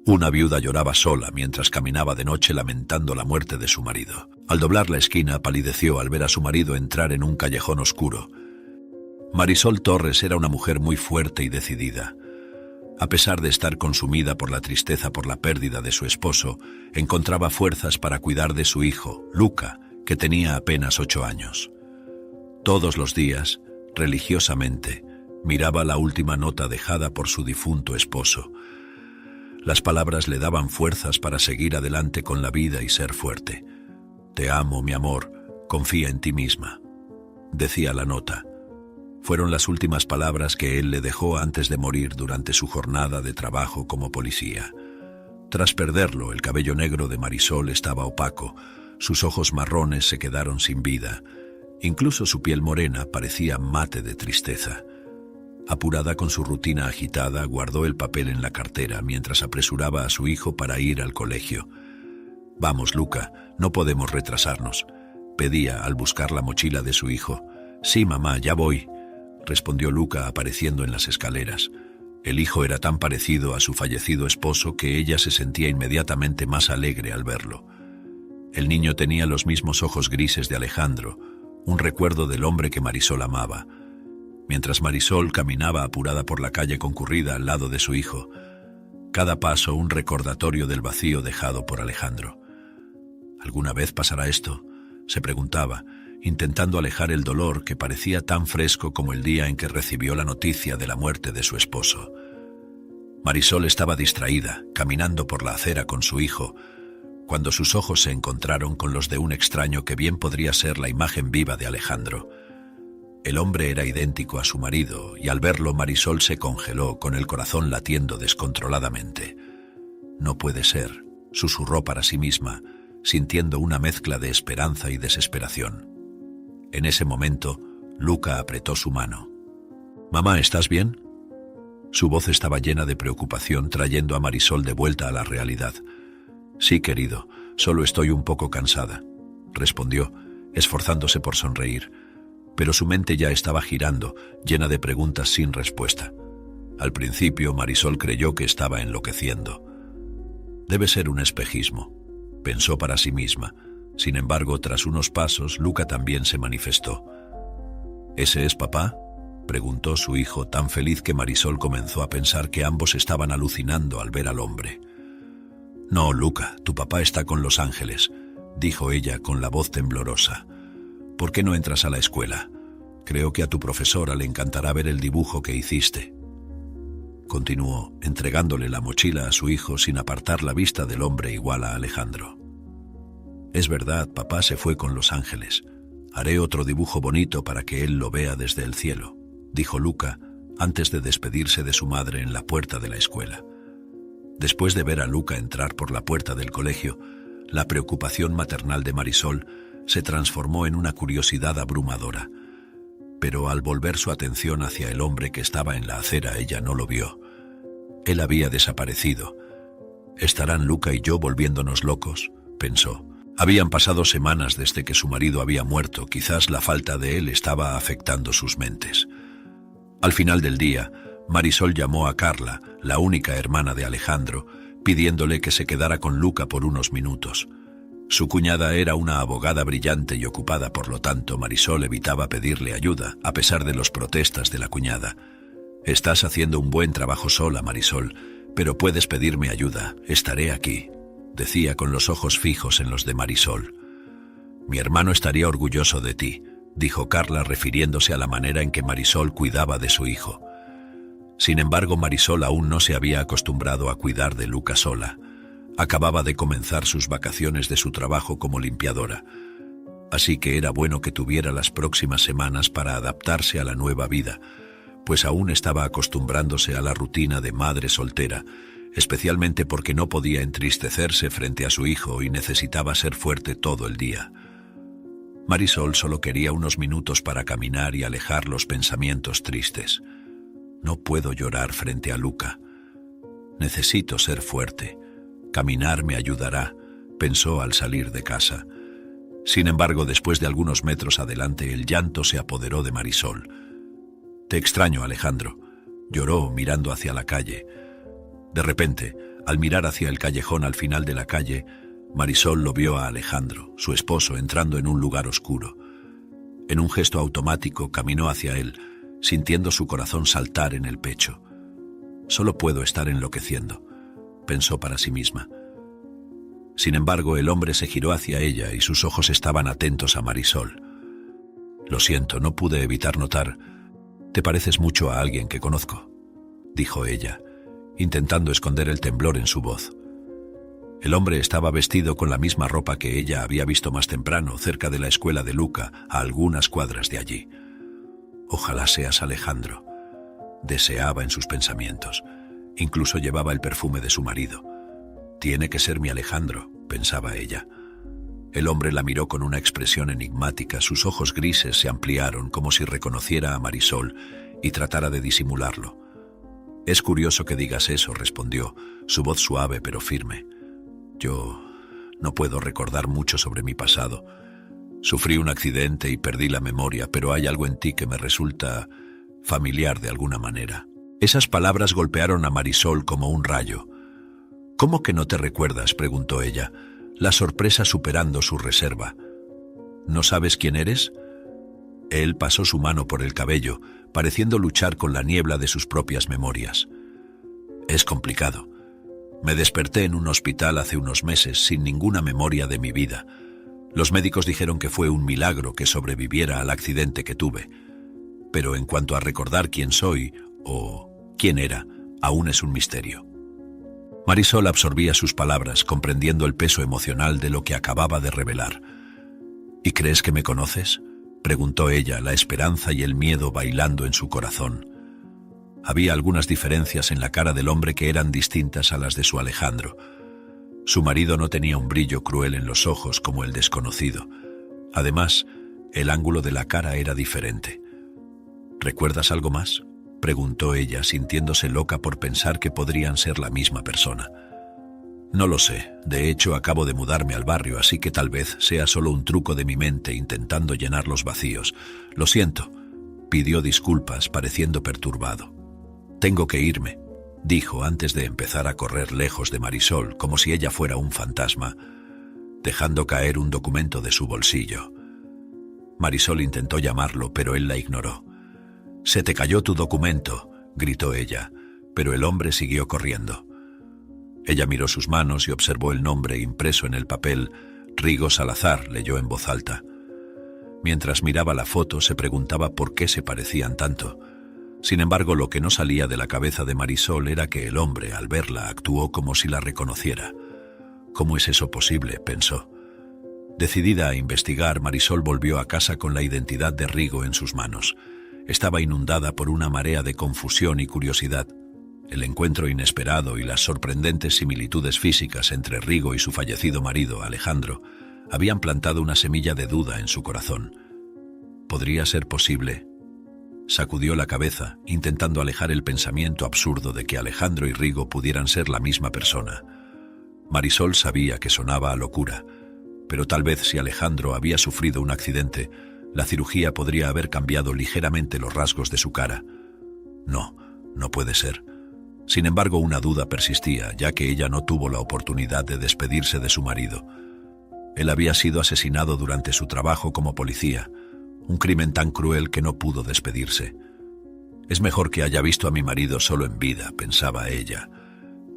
Una viuda lloraba sola mientras caminaba de noche lamentando la muerte de su marido. Al doblar la esquina palideció al ver a su marido entrar en un callejón oscuro. Marisol Torres era una mujer muy fuerte y decidida. A pesar de estar consumida por la tristeza por la pérdida de su esposo, encontraba fuerzas para cuidar de su hijo, Luca, que tenía apenas 8 años. Todos los días, religiosamente, miraba la última nota dejada por su difunto esposo. Las palabras le daban fuerzas para seguir adelante con la vida y ser fuerte. «Te amo, mi amor, confía en ti misma», decía la nota. Fueron las últimas palabras que él le dejó antes de morir durante su jornada de trabajo como policía. Tras perderlo, el cabello negro de Marisol estaba opaco, sus ojos marrones se quedaron sin vida. Incluso su piel morena parecía mate de tristeza. Apurada con su rutina agitada, guardó el papel en la cartera mientras apresuraba a su hijo para ir al colegio. «Vamos, Luca, no podemos retrasarnos», pedía al buscar la mochila de su hijo. «Sí, mamá, ya voy», respondió Luca apareciendo en las escaleras. El hijo era tan parecido a su fallecido esposo que ella se sentía inmediatamente más alegre al verlo. El niño tenía los mismos ojos grises de Alejandro, un recuerdo del hombre que Marisol amaba. Mientras Marisol caminaba apurada por la calle concurrida al lado de su hijo, cada paso un recordatorio del vacío dejado por Alejandro. ¿Alguna vez pasará esto?, se preguntaba, intentando alejar el dolor que parecía tan fresco como el día en que recibió la noticia de la muerte de su esposo. Marisol estaba distraída, caminando por la acera con su hijo, cuando sus ojos se encontraron con los de un extraño que bien podría ser la imagen viva de Alejandro. El hombre era idéntico a su marido, y al verlo Marisol se congeló, con el corazón latiendo descontroladamente. «No puede ser», susurró para sí misma, sintiendo una mezcla de esperanza y desesperación. En ese momento, Luca apretó su mano. «Mamá, ¿estás bien?». Su voz estaba llena de preocupación, trayendo a Marisol de vuelta a la realidad. «Sí, querido, solo estoy un poco cansada», respondió, esforzándose por sonreír. Pero su mente ya estaba girando, llena de preguntas sin respuesta. Al principio, Marisol creyó que estaba enloqueciendo. «Debe ser un espejismo», pensó para sí misma. Sin embargo, tras unos pasos, Luca también se manifestó. «¿Ese es papá?», preguntó su hijo, tan feliz que Marisol comenzó a pensar que ambos estaban alucinando al ver al hombre. «No, Luca, tu papá está con Los Ángeles», dijo ella con la voz temblorosa. «¿Por qué no entras a la escuela? Creo que a tu profesora le encantará ver el dibujo que hiciste». Continuó, entregándole la mochila a su hijo sin apartar la vista del hombre igual a Alejandro. «Es verdad, papá se fue con Los Ángeles. Haré otro dibujo bonito para que él lo vea desde el cielo», dijo Luca, antes de despedirse de su madre en la puerta de la escuela. Después de ver a Luca entrar por la puerta del colegio, la preocupación maternal de Marisol se transformó en una curiosidad abrumadora. Pero al volver su atención hacia el hombre que estaba en la acera, ella no lo vio. Él había desaparecido. «¿Estarán Luca y yo volviéndonos locos?», pensó. Habían pasado semanas desde que su marido había muerto, quizás la falta de él estaba afectando sus mentes. Al final del día, Marisol llamó a Carla, la única hermana de Alejandro, pidiéndole que se quedara con Luca por unos minutos. Su cuñada era una abogada brillante y ocupada, por lo tanto Marisol evitaba pedirle ayuda, a pesar de las protestas de la cuñada. «Estás haciendo un buen trabajo sola, Marisol, pero puedes pedirme ayuda, estaré aquí», decía con los ojos fijos en los de Marisol. «Mi hermano estaría orgulloso de ti», dijo Carla, refiriéndose a la manera en que Marisol cuidaba de su hijo. Sin embargo, Marisol aún no se había acostumbrado a cuidar de Luca sola. Acababa de comenzar sus vacaciones de su trabajo como limpiadora, así que era bueno que tuviera las próximas semanas para adaptarse a la nueva vida, pues aún estaba acostumbrándose a la rutina de madre soltera, especialmente porque no podía entristecerse frente a su hijo y necesitaba ser fuerte todo el día. Marisol solo quería unos minutos para caminar y alejar los pensamientos tristes. «No puedo llorar frente a Luca. Necesito ser fuerte. Caminar me ayudará», pensó al salir de casa. Sin embargo, después de algunos metros adelante, el llanto se apoderó de Marisol. «Te extraño, Alejandro», lloró mirando hacia la calle. De repente, Al mirar hacia el callejón al final de la calle, Marisol lo vio a Alejandro, su esposo, entrando en un lugar oscuro. En un gesto automático caminó hacia él, sintiendo su corazón saltar en el pecho. Solo puedo estar enloqueciendo, pensó para sí misma. Sin embargo, el hombre se giró hacia ella y sus ojos estaban atentos a Marisol. Lo siento, no pude evitar notar. Te pareces mucho a alguien que conozco, dijo ella, intentando esconder el temblor en su voz. El hombre estaba vestido con la misma ropa que ella había visto más temprano, cerca de la escuela de Luca, a algunas cuadras de allí. Ojalá seas Alejandro, deseaba en sus pensamientos. Incluso llevaba el perfume de su marido. Tiene que ser mi Alejandro, pensaba ella. El hombre la miró con una expresión enigmática, sus ojos grises se ampliaron como si reconociera a Marisol y tratara de disimularlo. Es curioso que digas eso, respondió, su voz suave pero firme. Yo no puedo recordar mucho sobre mi pasado. Sufrí un accidente y perdí la memoria, pero hay algo en ti que me resulta familiar de alguna manera. Esas palabras golpearon a Marisol como un rayo. ¿Cómo que no te recuerdas?, preguntó ella, la sorpresa superando su reserva. ¿No sabes quién eres? Él pasó su mano por el cabello, pareciendo luchar con la niebla de sus propias memorias. Es complicado. Me desperté en un hospital hace unos meses sin ninguna memoria de mi vida. Los médicos dijeron que fue un milagro que sobreviviera al accidente que tuve. Pero en cuanto a recordar quién soy o quién era, aún es un misterio. Marisol absorbía sus palabras, comprendiendo el peso emocional de lo que acababa de revelar. ¿Y crees que me conoces?, preguntó ella, la esperanza y el miedo bailando en su corazón. Había algunas diferencias en la cara del hombre que eran distintas a las de su Alejandro. Su marido no tenía un brillo cruel en los ojos como el desconocido. Además, el ángulo de la cara era diferente. ¿Recuerdas algo más?, preguntó ella, sintiéndose loca por pensar que podrían ser la misma persona. No lo sé, de hecho acabo de mudarme al barrio, así que tal vez sea solo un truco de mi mente intentando llenar los vacíos. Lo siento, pidió disculpas, pareciendo perturbado. Tengo que irme, dijo antes de empezar a correr lejos de Marisol, como si ella fuera un fantasma, dejando caer un documento de su bolsillo. Marisol intentó llamarlo, pero él la ignoró. «Se te cayó tu documento», gritó ella, pero el hombre siguió corriendo. Ella miró sus manos y observó el nombre impreso en el papel. Rigo Salazar, leyó en voz alta. Mientras miraba la foto, se preguntaba por qué se parecían tanto. Sin embargo, lo que no salía de la cabeza de Marisol era que el hombre, al verla, actuó como si la reconociera. ¿Cómo es eso posible?, pensó. Decidida a investigar, Marisol volvió a casa con la identidad de Rigo en sus manos. Estaba inundada por una marea de confusión y curiosidad. El encuentro inesperado y las sorprendentes similitudes físicas entre Rigo y su fallecido marido, Alejandro, habían plantado una semilla de duda en su corazón. ¿Podría ser posible? Sacudió la cabeza, intentando alejar el pensamiento absurdo de que Alejandro y Rigo pudieran ser la misma persona. Marisol sabía que sonaba a locura, pero tal vez si Alejandro había sufrido un accidente, la cirugía podría haber cambiado ligeramente los rasgos de su cara. No, no puede ser. Sin embargo, una duda persistía, ya que ella no tuvo la oportunidad de despedirse de su marido. Él había sido asesinado durante su trabajo como policía, un crimen tan cruel que no pudo despedirse. Es mejor que haya visto a mi marido solo en vida, pensaba ella.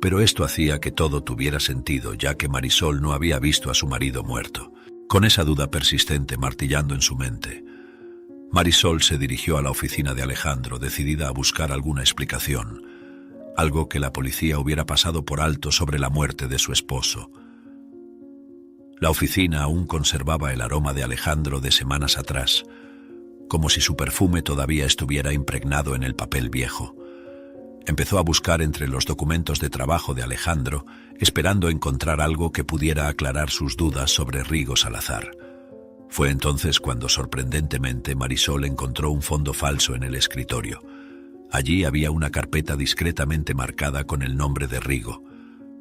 Pero esto hacía que todo tuviera sentido, ya que Marisol no había visto a su marido muerto. Con esa duda persistente martillando en su mente, Marisol se dirigió a la oficina de Alejandro, decidida a buscar alguna explicación, algo que la policía hubiera pasado por alto sobre la muerte de su esposo. La oficina aún conservaba el aroma de Alejandro de semanas atrás, como si su perfume todavía estuviera impregnado en el papel viejo. Empezó a buscar entre los documentos de trabajo de Alejandro, esperando encontrar algo que pudiera aclarar sus dudas sobre Rigo Salazar. Fue entonces cuando, sorprendentemente, Marisol encontró un fondo falso en el escritorio. Allí había una carpeta discretamente marcada con el nombre de Rigo.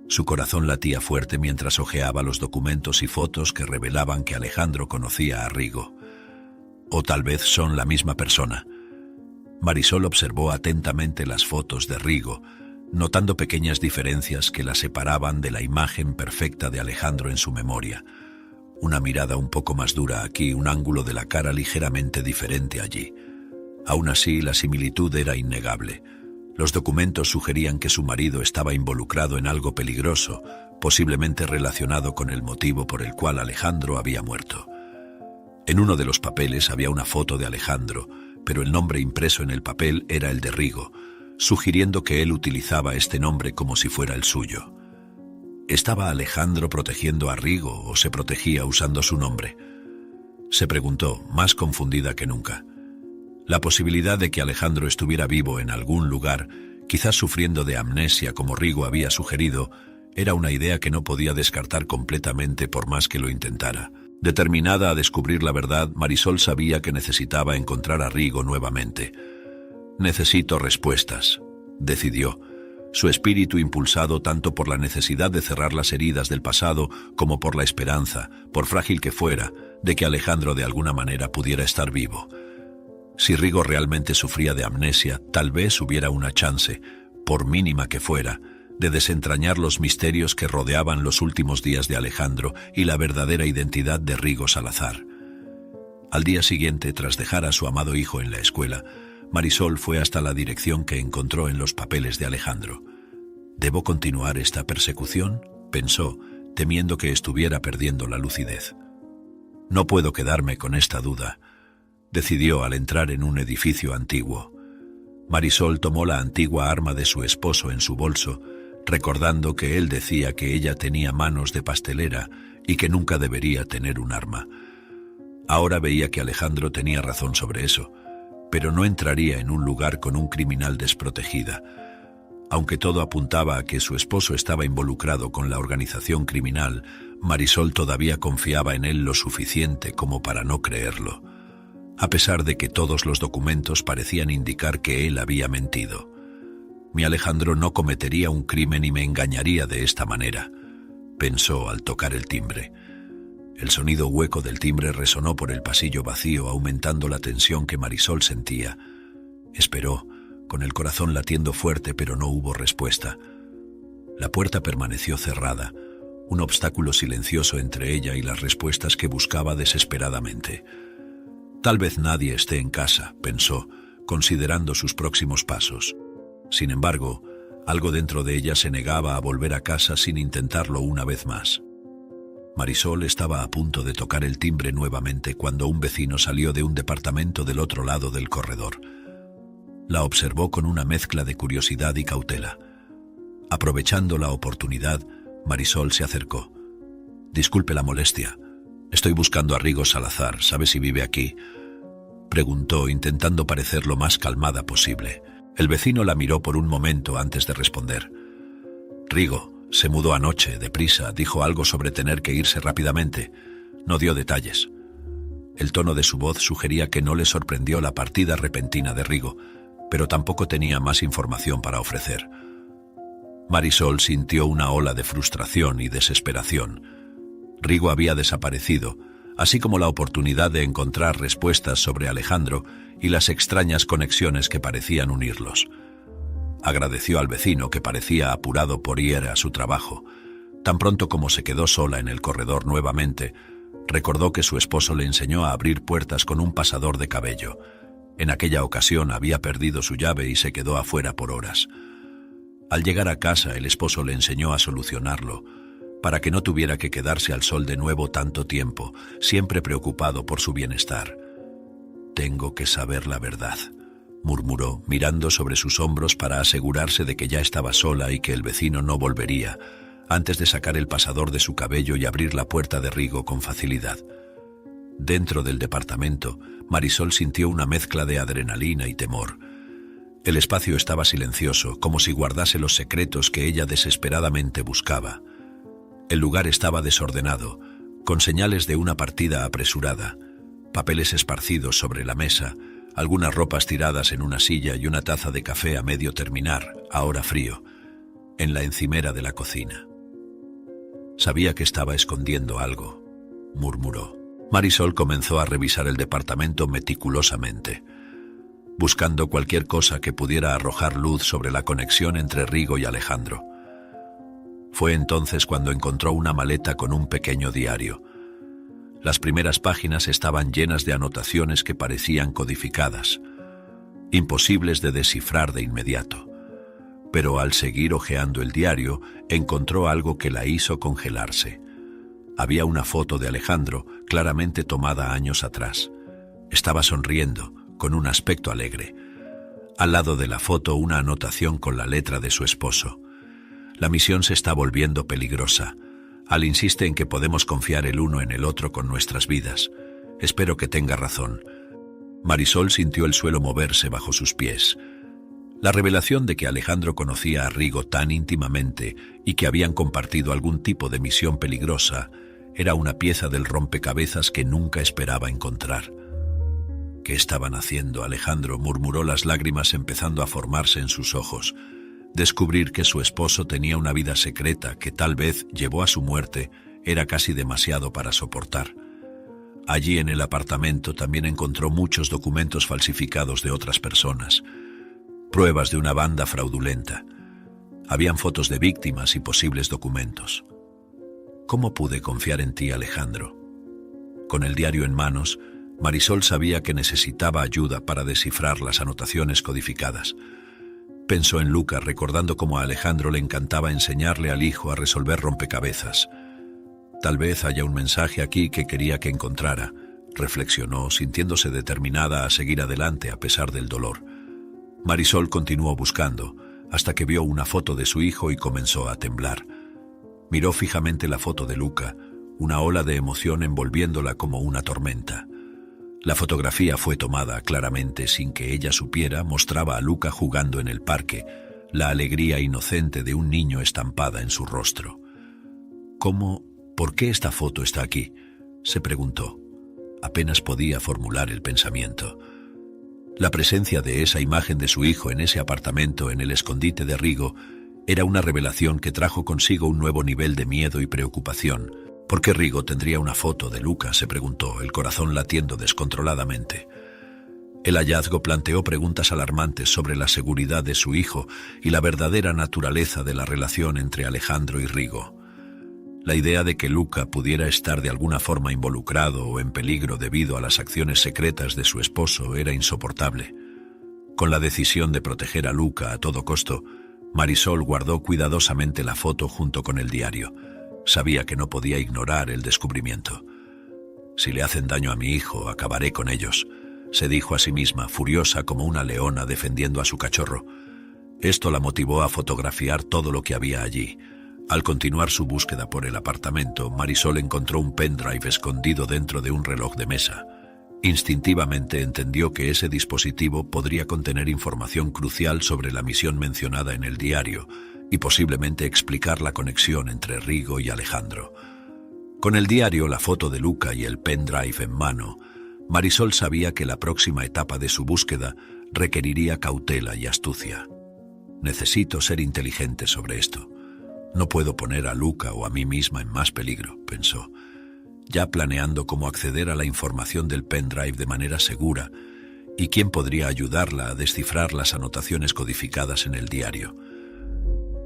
Su corazón latía fuerte mientras hojeaba los documentos y fotos que revelaban que Alejandro conocía a Rigo. O tal vez son la misma persona. Marisol observó atentamente las fotos de Rigo, notando pequeñas diferencias que la separaban de la imagen perfecta de Alejandro en su memoria. Una mirada un poco más dura aquí, un ángulo de la cara ligeramente diferente allí. Aún así, la similitud era innegable. Los documentos sugerían que su marido estaba involucrado en algo peligroso, posiblemente relacionado con el motivo por el cual Alejandro había muerto. En uno de los papeles había una foto de Alejandro, pero el nombre impreso en el papel era el de Rigo, sugiriendo que él utilizaba este nombre como si fuera el suyo. ¿Estaba Alejandro protegiendo a Rigo o se protegía usando su nombre? Se preguntó, más confundida que nunca. La posibilidad de que Alejandro estuviera vivo en algún lugar, quizás sufriendo de amnesia como Rigo había sugerido, era una idea que no podía descartar completamente por más que lo intentara. Determinada a descubrir la verdad, Marisol sabía que necesitaba encontrar a Rigo nuevamente. «Necesito respuestas», decidió, su espíritu impulsado tanto por la necesidad de cerrar las heridas del pasado como por la esperanza, por frágil que fuera, de que Alejandro de alguna manera pudiera estar vivo. Si Rigo realmente sufría de amnesia, tal vez hubiera una chance, por mínima que fuera, de desentrañar los misterios que rodeaban los últimos días de Alejandro y la verdadera identidad de Rigo Salazar. Al día siguiente, tras dejar a su amado hijo en la escuela, Marisol fue hasta la dirección que encontró en los papeles de Alejandro. «¿Debo continuar esta persecución?», pensó, temiendo que estuviera perdiendo la lucidez. «No puedo quedarme con esta duda», decidió al entrar en un edificio antiguo. Marisol tomó la antigua arma de su esposo en su bolso, recordando que él decía que ella tenía manos de pastelera y que nunca debería tener un arma. Ahora veía que Alejandro tenía razón sobre eso, pero no entraría en un lugar con un criminal desprotegida. Aunque todo apuntaba a que su esposo estaba involucrado con la organización criminal, Marisol todavía confiaba en él lo suficiente como para no creerlo, a pesar de que todos los documentos parecían indicar que él había mentido. Mi Alejandro no cometería un crimen y me engañaría de esta manera, pensó al tocar el timbre. El sonido hueco del timbre resonó por el pasillo vacío, aumentando la tensión que Marisol sentía. Esperó, con el corazón latiendo fuerte, pero no hubo respuesta. La puerta permaneció cerrada, un obstáculo silencioso entre ella y las respuestas que buscaba desesperadamente. Tal vez nadie esté en casa, pensó, considerando sus próximos pasos. Sin embargo, algo dentro de ella se negaba a volver a casa sin intentarlo una vez más. Marisol estaba a punto de tocar el timbre nuevamente cuando un vecino salió de un departamento del otro lado del corredor. La observó con una mezcla de curiosidad y cautela. Aprovechando la oportunidad, Marisol se acercó. «Disculpe la molestia. Estoy buscando a Rigo Salazar. ¿Sabe si vive aquí?», preguntó, intentando parecer lo más calmada posible. El vecino la miró por un momento antes de responder. «Rigo se mudó anoche, deprisa, dijo algo sobre tener que irse rápidamente. No dio detalles». El tono de su voz sugería que no le sorprendió la partida repentina de Rigo, pero tampoco tenía más información para ofrecer. Marisol sintió una ola de frustración y desesperación. Rigo había desaparecido, así como la oportunidad de encontrar respuestas sobre Alejandro y las extrañas conexiones que parecían unirlos. Agradeció al vecino, que parecía apurado por ir a su trabajo. Tan pronto como se quedó sola en el corredor nuevamente, recordó que su esposo le enseñó a abrir puertas con un pasador de cabello. En aquella ocasión había perdido su llave y se quedó afuera por horas. Al llegar a casa, el esposo le enseñó a solucionarlo, para que no tuviera que quedarse al sol de nuevo tanto tiempo, siempre preocupado por su bienestar. «Tengo que saber la verdad», murmuró, mirando sobre sus hombros para asegurarse de que ya estaba sola y que el vecino no volvería, antes de sacar el pasador de su cabello y abrir la puerta de Rigo con facilidad. Dentro del departamento, Marisol sintió una mezcla de adrenalina y temor. El espacio estaba silencioso, como si guardase los secretos que ella desesperadamente buscaba. El lugar estaba desordenado, con señales de una partida apresurada, papeles esparcidos sobre la mesa, algunas ropas tiradas en una silla y una taza de café a medio terminar, ahora frío, en la encimera de la cocina. Sabía que estaba escondiendo algo, murmuró. Marisol comenzó a revisar el departamento meticulosamente. buscando cualquier cosa que pudiera arrojar luz sobre la conexión entre Rigo y Alejandro. Fue entonces cuando encontró una maleta con un pequeño diario. Las primeras páginas estaban llenas de anotaciones que parecían codificadas, imposibles de descifrar de inmediato. Pero al seguir hojeando el diario, encontró algo que la hizo congelarse. Había una foto de Alejandro, claramente tomada años atrás. Estaba sonriendo, con un aspecto alegre. Al lado de la foto, una anotación con la letra de su esposo. La misión se está volviendo peligrosa. Al insiste en que podemos confiar el uno en el otro con nuestras vidas. Espero que tenga razón. Marisol sintió el suelo moverse bajo sus pies. La revelación de que Alejandro conocía a Rigo tan íntimamente y que habían compartido algún tipo de misión peligrosa era una pieza del rompecabezas que nunca esperaba encontrar. ¿Qué estaban haciendo, Alejandro?, murmuró, las lágrimas empezando a formarse en sus ojos. Descubrir que su esposo tenía una vida secreta que tal vez llevó a su muerte era casi demasiado para soportar. Allí en el apartamento también encontró muchos documentos falsificados de otras personas, pruebas de una banda fraudulenta. Habían fotos de víctimas y posibles documentos. ¿Cómo pude confiar en ti, Alejandro? Con el diario en manos, Marisol sabía que necesitaba ayuda para descifrar las anotaciones codificadas. Pensó en Luca, recordando cómo a Alejandro le encantaba enseñarle al hijo a resolver rompecabezas. Tal vez haya un mensaje aquí que quería que encontrara, reflexionó, sintiéndose determinada a seguir adelante a pesar del dolor. Marisol continuó buscando, hasta que vio una foto de su hijo y comenzó a temblar. Miró fijamente la foto de Luca, una ola de emoción envolviéndola como una tormenta. La fotografía fue tomada claramente sin que ella supiera, mostraba a Luca jugando en el parque, la alegría inocente de un niño estampada en su rostro. ¿Cómo? ¿Por qué esta foto está aquí?, se preguntó. Apenas podía formular el pensamiento. La presencia de esa imagen de su hijo en ese apartamento en el escondite de Rigo era una revelación que trajo consigo un nuevo nivel de miedo y preocupación. ¿Por qué Rigo tendría una foto de Luca?, se preguntó, el corazón latiendo descontroladamente. El hallazgo planteó preguntas alarmantes sobre la seguridad de su hijo y la verdadera naturaleza de la relación entre Alejandro y Rigo. La idea de que Luca pudiera estar de alguna forma involucrado o en peligro debido a las acciones secretas de su esposo era insoportable. Con la decisión de proteger a Luca a todo costo, Marisol guardó cuidadosamente la foto junto con el diario. Sabía que no podía ignorar el descubrimiento. Si le hacen daño a mi hijo, acabaré con ellos, se dijo a sí misma, furiosa como una leona defendiendo a su cachorro. Esto la motivó a fotografiar todo lo que había allí. Al continuar su búsqueda por el apartamento, Marisol encontró un pendrive escondido dentro de un reloj de mesa. Instintivamente entendió que ese dispositivo podría contener información crucial sobre la misión mencionada en el diario y posiblemente explicar la conexión entre Rigo y Alejandro. Con el diario, la foto de Luca y el pendrive en mano, Marisol sabía que la próxima etapa de su búsqueda requeriría cautela y astucia. Necesito ser inteligente sobre esto. No puedo poner a Luca o a mí misma en más peligro, pensó, ya planeando cómo acceder a la información del pendrive de manera segura y quién podría ayudarla a descifrar las anotaciones codificadas en el diario.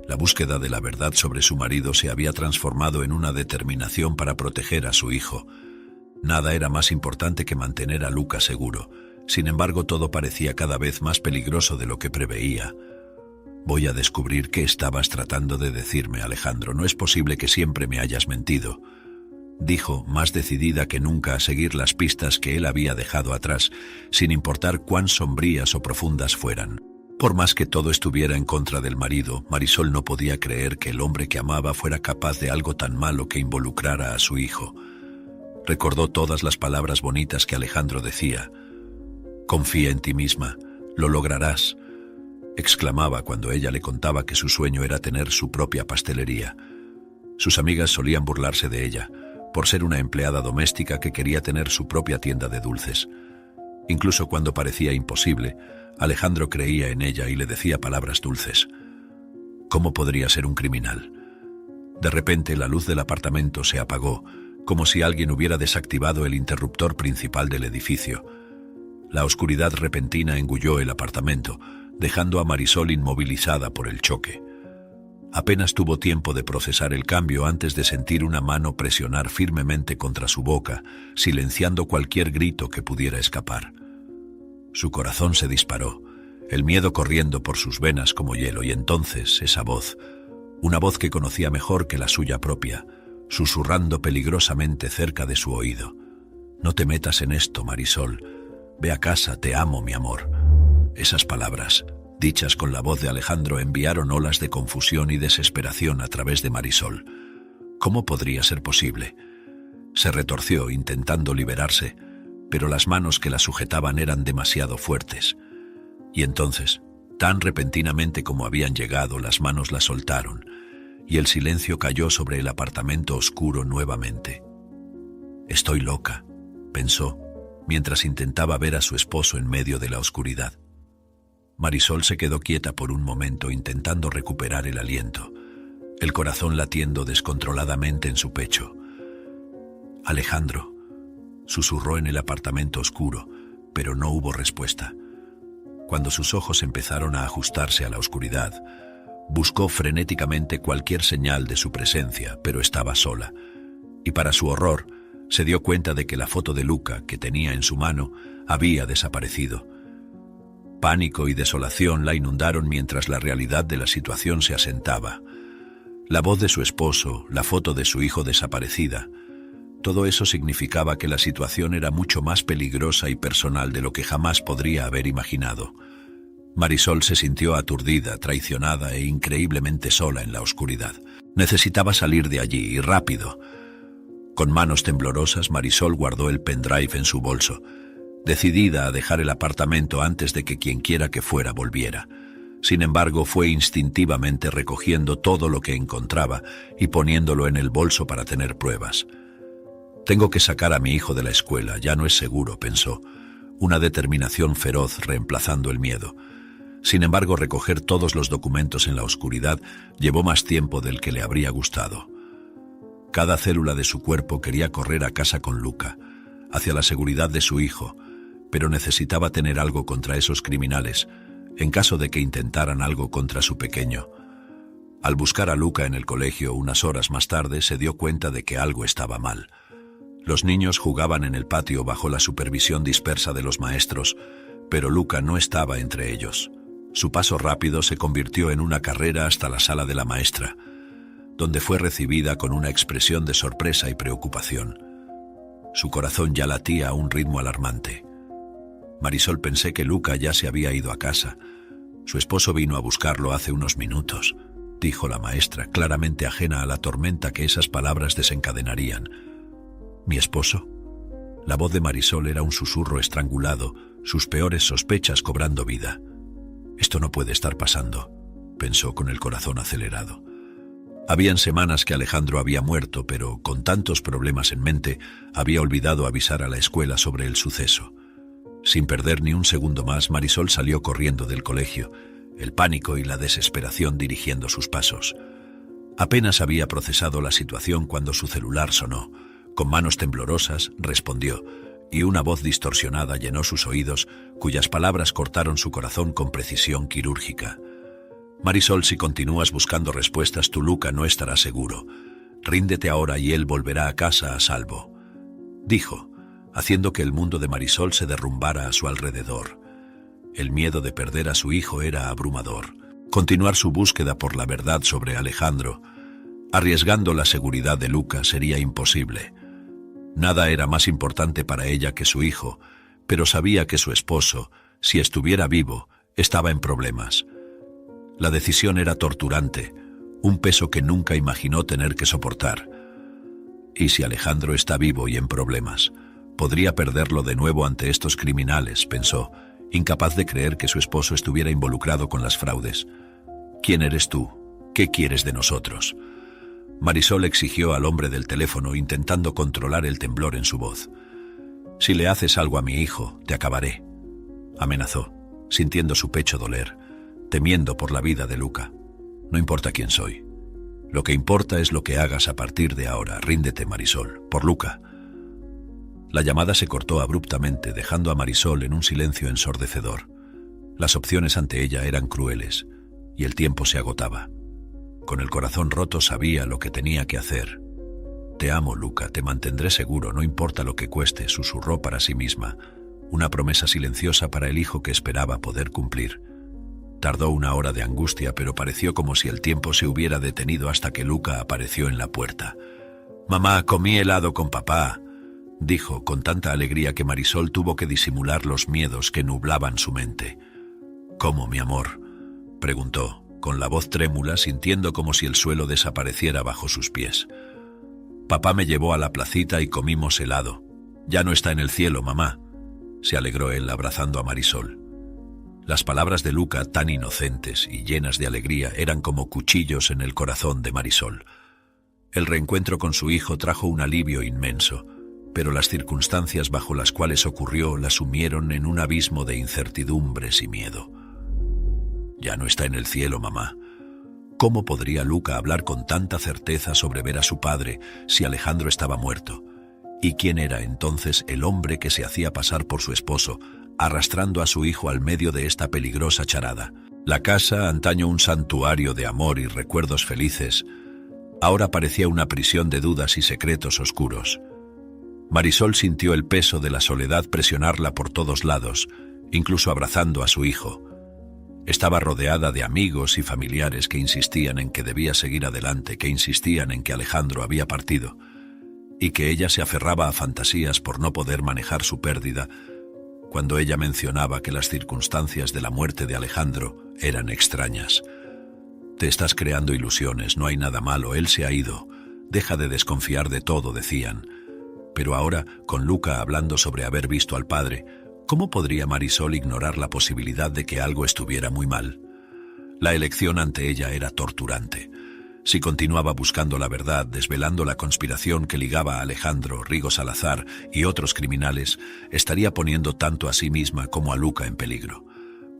La búsqueda de la verdad sobre su marido se había transformado en una determinación para proteger a su hijo. Nada era más importante que mantener a Luca seguro. Sin embargo, todo parecía cada vez más peligroso de lo que preveía. Voy a descubrir qué estabas tratando de decirme, Alejandro. No es posible que siempre me hayas mentido, dijo, más decidida que nunca a seguir las pistas que él había dejado atrás, sin importar cuán sombrías o profundas fueran. Por más que todo estuviera en contra del marido, Marisol no podía creer que el hombre que amaba fuera capaz de algo tan malo que involucrara a su hijo. Recordó todas las palabras bonitas que Alejandro decía. Confía en ti misma, lo lograrás, exclamaba cuando ella le contaba que su sueño era tener su propia pastelería. Sus amigas solían burlarse de ella, por ser una empleada doméstica que quería tener su propia tienda de dulces. Incluso cuando parecía imposible, Alejandro creía en ella y le decía palabras dulces. ¿Cómo podría ser un criminal? De repente la luz del apartamento se apagó, como si alguien hubiera desactivado el interruptor principal del edificio. La oscuridad repentina engulló el apartamento, dejando a Marisol inmovilizada por el choque. Apenas tuvo tiempo de procesar el cambio antes de sentir una mano presionar firmemente contra su boca, silenciando cualquier grito que pudiera escapar. Su corazón se disparó, el miedo corriendo por sus venas como hielo, y entonces esa voz, una voz que conocía mejor que la suya propia, susurrando peligrosamente cerca de su oído. «No te metas en esto, Marisol. Ve a casa, te amo, mi amor». Esas palabras, dichas con la voz de Alejandro, enviaron olas de confusión y desesperación a través de Marisol. ¿Cómo podría ser posible? Se retorció intentando liberarse, pero las manos que la sujetaban eran demasiado fuertes. Y entonces, tan repentinamente como habían llegado, las manos la soltaron, y el silencio cayó sobre el apartamento oscuro nuevamente. «Estoy loca», pensó, mientras intentaba ver a su esposo en medio de la oscuridad. Marisol se quedó quieta por un momento, intentando recuperar el aliento, el corazón latiendo descontroladamente en su pecho. «Alejandro», susurró en el apartamento oscuro, pero no hubo respuesta. Cuando sus ojos empezaron a ajustarse a la oscuridad, buscó frenéticamente cualquier señal de su presencia, pero estaba sola, y para su horror, se dio cuenta de que la foto de Luca que tenía en su mano había desaparecido. Pánico y desolación la inundaron mientras la realidad de la situación se asentaba. La voz de su esposo, la foto de su hijo desaparecida, todo eso significaba que la situación era mucho más peligrosa y personal de lo que jamás podría haber imaginado. Marisol se sintió aturdida, traicionada e increíblemente sola en la oscuridad. Necesitaba salir de allí, y rápido. Con manos temblorosas, Marisol guardó el pendrive en su bolso, decidida a dejar el apartamento antes de que quienquiera que fuera volviera. Sin embargo, fue instintivamente recogiendo todo lo que encontraba y poniéndolo en el bolso para tener pruebas. «Tengo que sacar a mi hijo de la escuela, ya no es seguro», pensó, una determinación feroz reemplazando el miedo. Sin embargo, recoger todos los documentos en la oscuridad llevó más tiempo del que le habría gustado. Cada célula de su cuerpo quería correr a casa con Luca, hacia la seguridad de su hijo, pero necesitaba tener algo contra esos criminales, en caso de que intentaran algo contra su pequeño. Al buscar a Luca en el colegio unas horas más tarde, se dio cuenta de que algo estaba mal. Los niños jugaban en el patio bajo la supervisión dispersa de los maestros, pero Luca no estaba entre ellos. Su paso rápido se convirtió en una carrera hasta la sala de la maestra, donde fue recibida con una expresión de sorpresa y preocupación. Su corazón ya latía a un ritmo alarmante. «Marisol, pensé que Luca ya se había ido a casa. Su esposo vino a buscarlo hace unos minutos», dijo la maestra, claramente ajena a la tormenta que esas palabras desencadenarían. «¿Mi esposo?». La voz de Marisol era un susurro estrangulado, sus peores sospechas cobrando vida. «Esto no puede estar pasando», pensó con el corazón acelerado. Habían semanas que Alejandro había muerto, pero con tantos problemas en mente, había olvidado avisar a la escuela sobre el suceso. Sin perder ni un segundo más, Marisol salió corriendo del colegio, el pánico y la desesperación dirigiendo sus pasos. Apenas había procesado la situación cuando su celular sonó. Con manos temblorosas, respondió, y una voz distorsionada llenó sus oídos, cuyas palabras cortaron su corazón con precisión quirúrgica. «Marisol, si continúas buscando respuestas, tu Luca no estará seguro. Ríndete ahora y él volverá a casa a salvo», dijo, haciendo que el mundo de Marisol se derrumbara a su alrededor. El miedo de perder a su hijo era abrumador. Continuar su búsqueda por la verdad sobre Alejandro, arriesgando la seguridad de Luca, sería imposible. Nada era más importante para ella que su hijo, pero sabía que su esposo, si estuviera vivo, estaba en problemas. La decisión era torturante, un peso que nunca imaginó tener que soportar. ¿Y si Alejandro está vivo y en problemas? Podría perderlo de nuevo ante estos criminales, pensó, incapaz de creer que su esposo estuviera involucrado con las fraudes. «¿Quién eres tú? ¿Qué quieres de nosotros?». Marisol exigió al hombre del teléfono, intentando controlar el temblor en su voz. «Si le haces algo a mi hijo, te acabaré», amenazó, sintiendo su pecho doler, temiendo por la vida de Luca. «No importa quién soy. Lo que importa es lo que hagas a partir de ahora. Ríndete, Marisol, por Luca». La llamada se cortó abruptamente, dejando a Marisol en un silencio ensordecedor. Las opciones ante ella eran crueles, y el tiempo se agotaba. Con el corazón roto sabía lo que tenía que hacer. «Te amo, Luca, te mantendré seguro, no importa lo que cueste», susurró para sí misma, una promesa silenciosa para el hijo que esperaba poder cumplir. Tardó una hora de angustia, pero pareció como si el tiempo se hubiera detenido hasta que Luca apareció en la puerta. «Mamá, comí helado con papá», dijo con tanta alegría que Marisol tuvo que disimular los miedos que nublaban su mente. «¿Cómo, mi amor?», preguntó, con la voz trémula, sintiendo como si el suelo desapareciera bajo sus pies. «Papá me llevó a la placita y comimos helado. Ya no está en el cielo, mamá», se alegró él abrazando a Marisol. Las palabras de Luca, tan inocentes y llenas de alegría, eran como cuchillos en el corazón de Marisol. El reencuentro con su hijo trajo un alivio inmenso, pero las circunstancias bajo las cuales ocurrió la sumieron en un abismo de incertidumbres y miedo. «Ya no está en el cielo, mamá». ¿Cómo podría Luca hablar con tanta certeza sobre ver a su padre si Alejandro estaba muerto? ¿Y quién era entonces el hombre que se hacía pasar por su esposo, arrastrando a su hijo al medio de esta peligrosa charada? La casa, antaño un santuario de amor y recuerdos felices, ahora parecía una prisión de dudas y secretos oscuros. Marisol sintió el peso de la soledad presionarla por todos lados, incluso abrazando a su hijo. Estaba rodeada de amigos y familiares que insistían en que debía seguir adelante, que insistían en que Alejandro había partido, y que ella se aferraba a fantasías por no poder manejar su pérdida, cuando ella mencionaba que las circunstancias de la muerte de Alejandro eran extrañas. «Te estás creando ilusiones, no hay nada malo, él se ha ido. Deja de desconfiar de todo», decían. Pero ahora, con Luca hablando sobre haber visto al padre, ¿cómo podría Marisol ignorar la posibilidad de que algo estuviera muy mal? La elección ante ella era torturante. Si continuaba buscando la verdad, desvelando la conspiración que ligaba a Alejandro, Rigo Salazar y otros criminales, estaría poniendo tanto a sí misma como a Luca en peligro.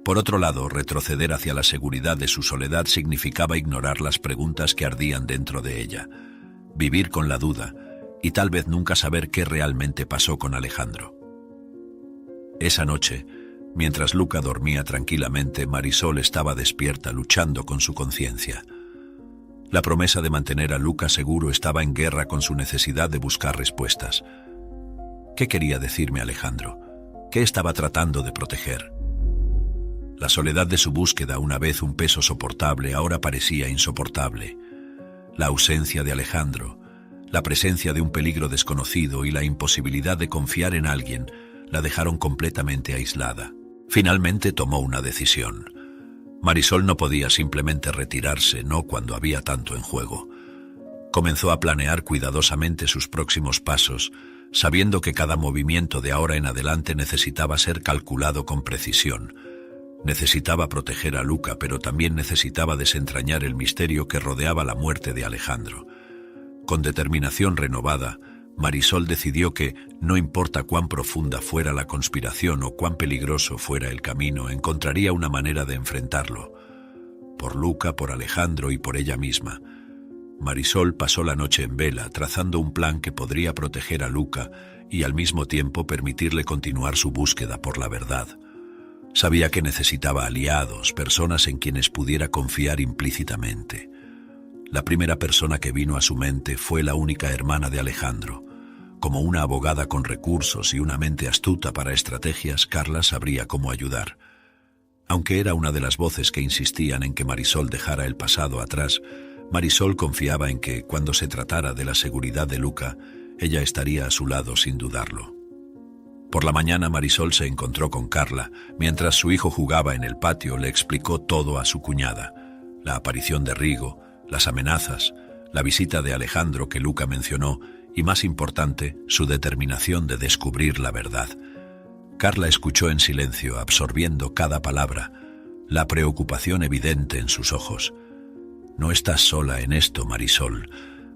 Por otro lado, retroceder hacia la seguridad de su soledad significaba ignorar las preguntas que ardían dentro de ella, vivir con la duda y tal vez nunca saber qué realmente pasó con Alejandro. Esa noche, mientras Luca dormía tranquilamente, Marisol estaba despierta luchando con su conciencia. La promesa de mantener a Luca seguro estaba en guerra con su necesidad de buscar respuestas. ¿Qué quería decirme Alejandro? ¿Qué estaba tratando de proteger? La soledad de su búsqueda, una vez un peso soportable, ahora parecía insoportable. La ausencia de Alejandro, la presencia de un peligro desconocido y la imposibilidad de confiar en alguien la dejaron completamente aislada. Finalmente tomó una decisión. Marisol no podía simplemente retirarse, no cuando había tanto en juego. Comenzó a planear cuidadosamente sus próximos pasos, sabiendo que cada movimiento de ahora en adelante necesitaba ser calculado con precisión. Necesitaba proteger a Luca, pero también necesitaba desentrañar el misterio que rodeaba la muerte de Alejandro. Con determinación renovada, Marisol decidió que, no importa cuán profunda fuera la conspiración o cuán peligroso fuera el camino, encontraría una manera de enfrentarlo. Por Luca, por Alejandro y por ella misma. Marisol pasó la noche en vela, trazando un plan que podría proteger a Luca y al mismo tiempo permitirle continuar su búsqueda por la verdad. Sabía que necesitaba aliados, personas en quienes pudiera confiar implícitamente. La primera persona que vino a su mente fue la única hermana de Alejandro. Como una abogada con recursos y una mente astuta para estrategias, Carla sabría cómo ayudar. Aunque era una de las voces que insistían en que Marisol dejara el pasado atrás, Marisol confiaba en que, cuando se tratara de la seguridad de Luca, ella estaría a su lado sin dudarlo. Por la mañana Marisol se encontró con Carla. Mientras su hijo jugaba en el patio, le explicó todo a su cuñada. La aparición de Rigo, las amenazas, la visita de Alejandro que Luca mencionó y, más importante, su determinación de descubrir la verdad. Carla escuchó en silencio, absorbiendo cada palabra, la preocupación evidente en sus ojos. «No estás sola en esto, Marisol.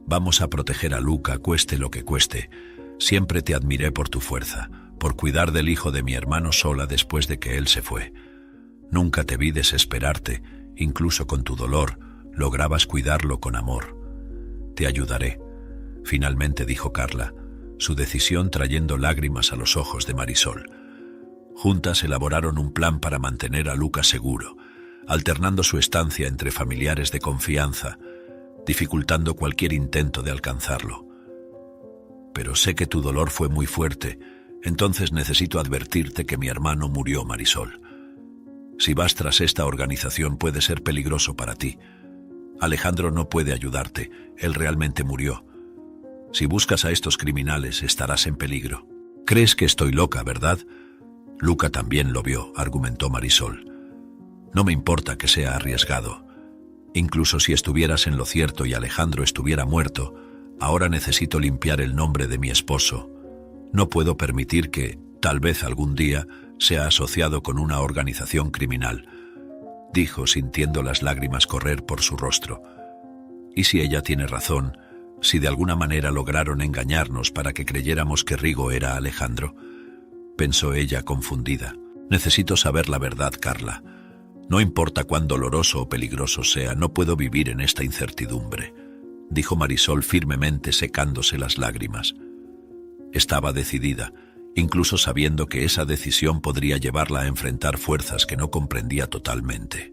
Vamos a proteger a Luca, cueste lo que cueste. Siempre te admiré por tu fuerza, por cuidar del hijo de mi hermano sola después de que él se fue. Nunca te vi desesperarte, incluso con tu dolor, lograbas cuidarlo con amor. Te ayudaré», finalmente dijo Carla, su decisión trayendo lágrimas a los ojos de Marisol. Juntas elaboraron un plan para mantener a Luca seguro, alternando su estancia entre familiares de confianza, dificultando cualquier intento de alcanzarlo. Pero sé que tu dolor fue muy fuerte, entonces necesito advertirte que mi hermano murió, Marisol. Si vas tras esta organización puede ser peligroso para ti. Alejandro no puede ayudarte, él realmente murió. Si buscas a estos criminales estarás en peligro. Crees que estoy loca, ¿verdad? Luca también lo vio, argumentó Marisol. No me importa que sea arriesgado. Incluso si estuvieras en lo cierto y Alejandro estuviera muerto, ahora necesito limpiar el nombre de mi esposo. No puedo permitir que, tal vez algún día, sea asociado con una organización criminal, dijo sintiendo las lágrimas correr por su rostro. ¿Y si ella tiene razón? Si de alguna manera lograron engañarnos para que creyéramos que Rigo era Alejandro, pensó ella confundida. Necesito saber la verdad, Carla. No importa cuán doloroso o peligroso sea, no puedo vivir en esta incertidumbre, dijo Marisol firmemente secándose las lágrimas. Estaba decidida, incluso sabiendo que esa decisión podría llevarla a enfrentar fuerzas que no comprendía totalmente.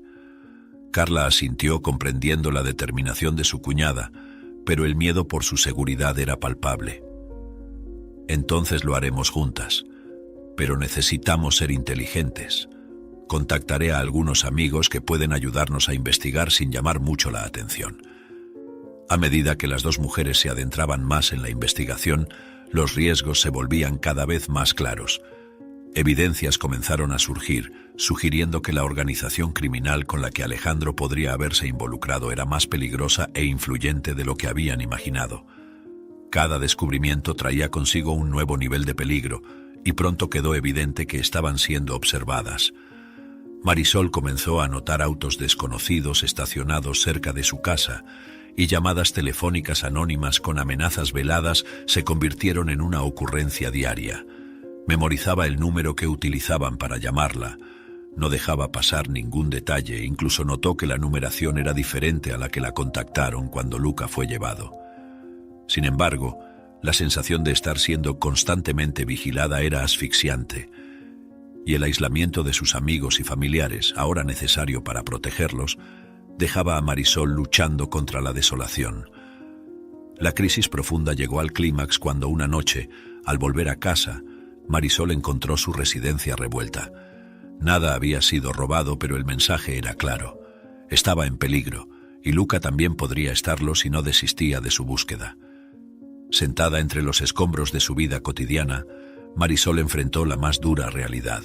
Carla asintió comprendiendo la determinación de su cuñada, pero el miedo por su seguridad era palpable. Entonces lo haremos juntas, pero necesitamos ser inteligentes. Contactaré a algunos amigos que pueden ayudarnos a investigar sin llamar mucho la atención. A medida que las dos mujeres se adentraban más en la investigación, los riesgos se volvían cada vez más claros. Evidencias comenzaron a surgir, sugiriendo que la organización criminal con la que Alejandro podría haberse involucrado era más peligrosa e influyente de lo que habían imaginado. Cada descubrimiento traía consigo un nuevo nivel de peligro, y pronto quedó evidente que estaban siendo observadas. Marisol comenzó a notar autos desconocidos estacionados cerca de su casa, y llamadas telefónicas anónimas con amenazas veladas se convirtieron en una ocurrencia diaria. Memorizaba el número que utilizaban para llamarla. No dejaba pasar ningún detalle, incluso notó que la numeración era diferente a la que la contactaron cuando Luca fue llevado. Sin embargo, la sensación de estar siendo constantemente vigilada era asfixiante, y el aislamiento de sus amigos y familiares, ahora necesario para protegerlos, dejaba a Marisol luchando contra la desolación. La crisis profunda llegó al clímax cuando una noche, al volver a casa, Marisol encontró su residencia revuelta. Nada había sido robado, pero el mensaje era claro. Estaba en peligro, y Luca también podría estarlo si no desistía de su búsqueda. Sentada entre los escombros de su vida cotidiana, Marisol enfrentó la más dura realidad.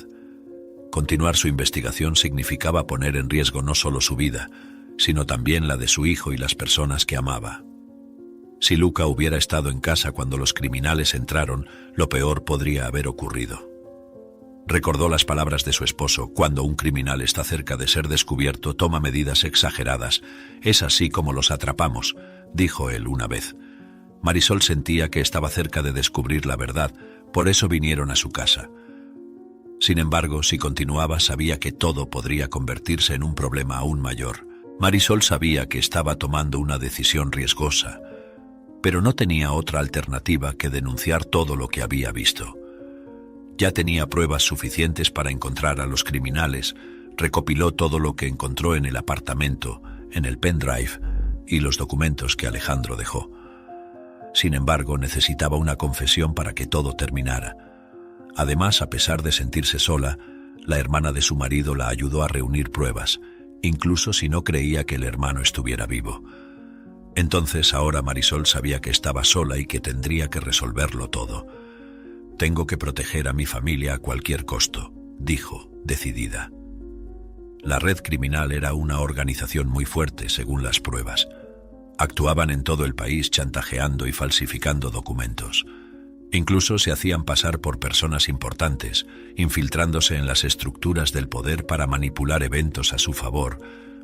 Continuar su investigación significaba poner en riesgo no solo su vida, sino también la de su hijo y las personas que amaba. Si Luca hubiera estado en casa cuando los criminales entraron, lo peor podría haber ocurrido. Recordó las palabras de su esposo: cuando un criminal está cerca de ser descubierto, toma medidas exageradas. Es así como los atrapamos, dijo él una vez. Marisol sentía que estaba cerca de descubrir la verdad, por eso vinieron a su casa. Sin embargo, si continuaba, sabía que todo podría convertirse en un problema aún mayor. Marisol sabía que estaba tomando una decisión riesgosa, pero no tenía otra alternativa que denunciar todo lo que había visto. Ya tenía pruebas suficientes para encontrar a los criminales, recopiló todo lo que encontró en el apartamento, en el pendrive y los documentos que Alejandro dejó. Sin embargo, necesitaba una confesión para que todo terminara. Además, a pesar de sentirse sola, la hermana de su marido la ayudó a reunir pruebas, incluso si no creía que el hermano estuviera vivo. Entonces ahora Marisol sabía que estaba sola y que tendría que resolverlo todo. Tengo que proteger a mi familia a cualquier costo, dijo, decidida. La red criminal era una organización muy fuerte, según las pruebas. Actuaban en todo el país chantajeando y falsificando documentos. Incluso se hacían pasar por personas importantes, infiltrándose en las estructuras del poder para manipular eventos a su favor,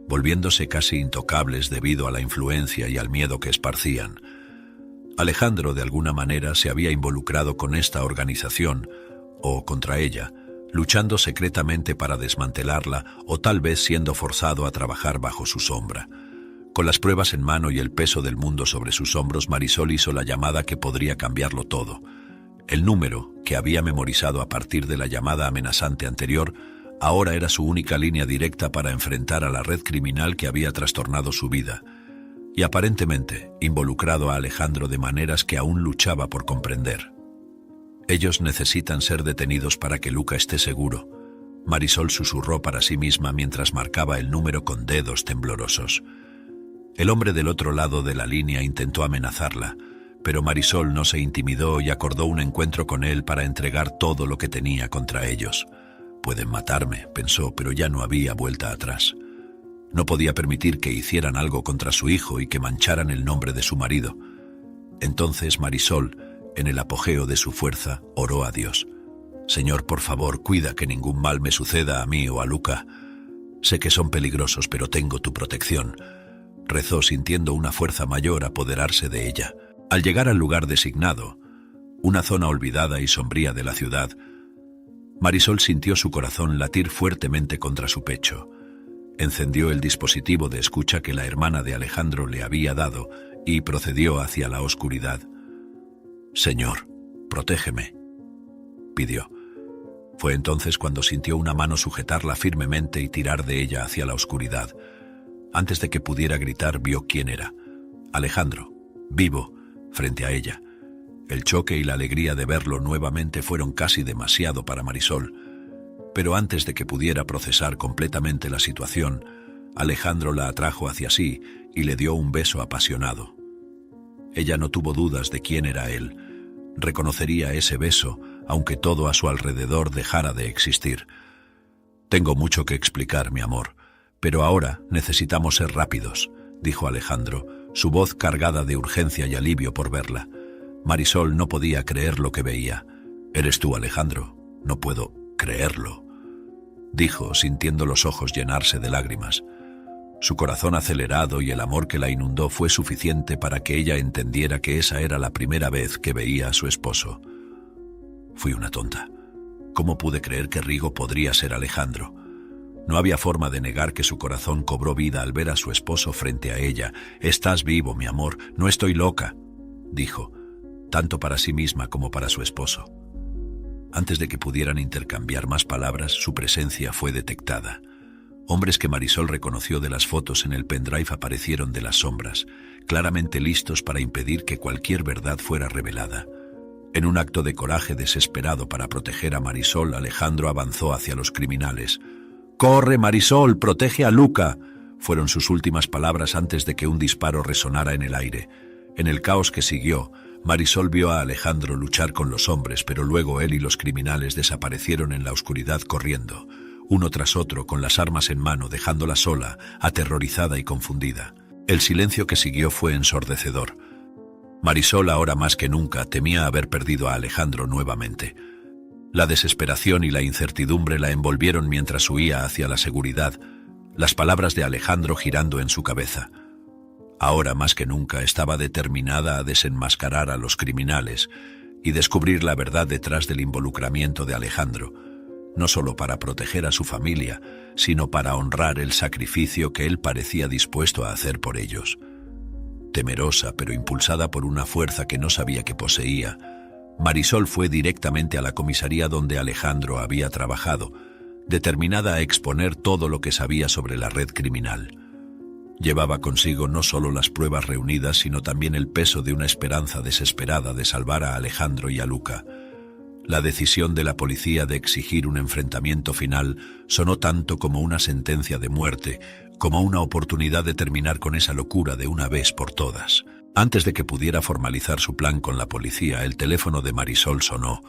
volviéndose casi intocables debido a la influencia y al miedo que esparcían. Alejandro, de alguna manera, se había involucrado con esta organización, o contra ella, luchando secretamente para desmantelarla o tal vez siendo forzado a trabajar bajo su sombra. Con las pruebas en mano y el peso del mundo sobre sus hombros, Marisol hizo la llamada que podría cambiarlo todo. El número, que había memorizado a partir de la llamada amenazante anterior, ahora era su única línea directa para enfrentar a la red criminal que había trastornado su vida, y aparentemente involucrado a Alejandro de maneras que aún luchaba por comprender. Ellos necesitan ser detenidos para que Luca esté seguro, Marisol susurró para sí misma mientras marcaba el número con dedos temblorosos. El hombre del otro lado de la línea intentó amenazarla, pero Marisol no se intimidó y acordó un encuentro con él para entregar todo lo que tenía contra ellos. Pueden matarme, pensó, pero ya no había vuelta atrás. No podía permitir que hicieran algo contra su hijo y que mancharan el nombre de su marido. Entonces Marisol, en el apogeo de su fuerza, oró a Dios. Señor, por favor, cuida que ningún mal me suceda a mí o a Luca. Sé que son peligrosos, pero tengo tu protección. Rezó sintiendo una fuerza mayor apoderarse de ella. Al llegar al lugar designado, una zona olvidada y sombría de la ciudad, Marisol sintió su corazón latir fuertemente contra su pecho. Encendió el dispositivo de escucha que la hermana de Alejandro le había dado y procedió hacia la oscuridad. Señor, protégeme, pidió. Fue entonces cuando sintió una mano sujetarla firmemente y tirar de ella hacia la oscuridad. Antes de que pudiera gritar, vio quién era. Alejandro, vivo, frente a ella. El choque y la alegría de verlo nuevamente fueron casi demasiado para Marisol. Pero antes de que pudiera procesar completamente la situación, Alejandro la atrajo hacia sí y le dio un beso apasionado. Ella no tuvo dudas de quién era él. Reconocería ese beso, aunque todo a su alrededor dejara de existir. Tengo mucho que explicar, mi amor, pero ahora necesitamos ser rápidos, dijo Alejandro, su voz cargada de urgencia y alivio por verla. Marisol no podía creer lo que veía. ¿Eres tú, Alejandro? No puedo creerlo, dijo, sintiendo los ojos llenarse de lágrimas. Su corazón acelerado y el amor que la inundó fue suficiente para que ella entendiera que esa era la primera vez que veía a su esposo. Fui una tonta. ¿Cómo pude creer que Rigo podría ser Alejandro? No había forma de negar que su corazón cobró vida al ver a su esposo frente a ella. «Estás vivo, mi amor, no estoy loca», dijo, tanto para sí misma como para su esposo. Antes de que pudieran intercambiar más palabras, su presencia fue detectada. Hombres que Marisol reconoció de las fotos en el pendrive aparecieron de las sombras, claramente listos para impedir que cualquier verdad fuera revelada. En un acto de coraje desesperado para proteger a Marisol, Alejandro avanzó hacia los criminales. «¡Corre, Marisol! ¡Protege a Luca!», fueron sus últimas palabras antes de que un disparo resonara en el aire. En el caos que siguió, Marisol vio a Alejandro luchar con los hombres, pero luego él y los criminales desaparecieron en la oscuridad corriendo, uno tras otro con las armas en mano, dejándola sola, aterrorizada y confundida. El silencio que siguió fue ensordecedor. Marisol ahora más que nunca temía haber perdido a Alejandro nuevamente. La desesperación y la incertidumbre la envolvieron mientras huía hacia la seguridad, las palabras de Alejandro girando en su cabeza. Ahora más que nunca estaba determinada a desenmascarar a los criminales y descubrir la verdad detrás del involucramiento de Alejandro, no solo para proteger a su familia, sino para honrar el sacrificio que él parecía dispuesto a hacer por ellos. Temerosa, pero impulsada por una fuerza que no sabía que poseía, Marisol fue directamente a la comisaría donde Alejandro había trabajado, determinada a exponer todo lo que sabía sobre la red criminal. Llevaba consigo no solo las pruebas reunidas, sino también el peso de una esperanza desesperada de salvar a Alejandro y a Luca. La decisión de la policía de exigir un enfrentamiento final sonó tanto como una sentencia de muerte, como una oportunidad de terminar con esa locura de una vez por todas. Antes de que pudiera formalizar su plan con la policía, el teléfono de Marisol sonó.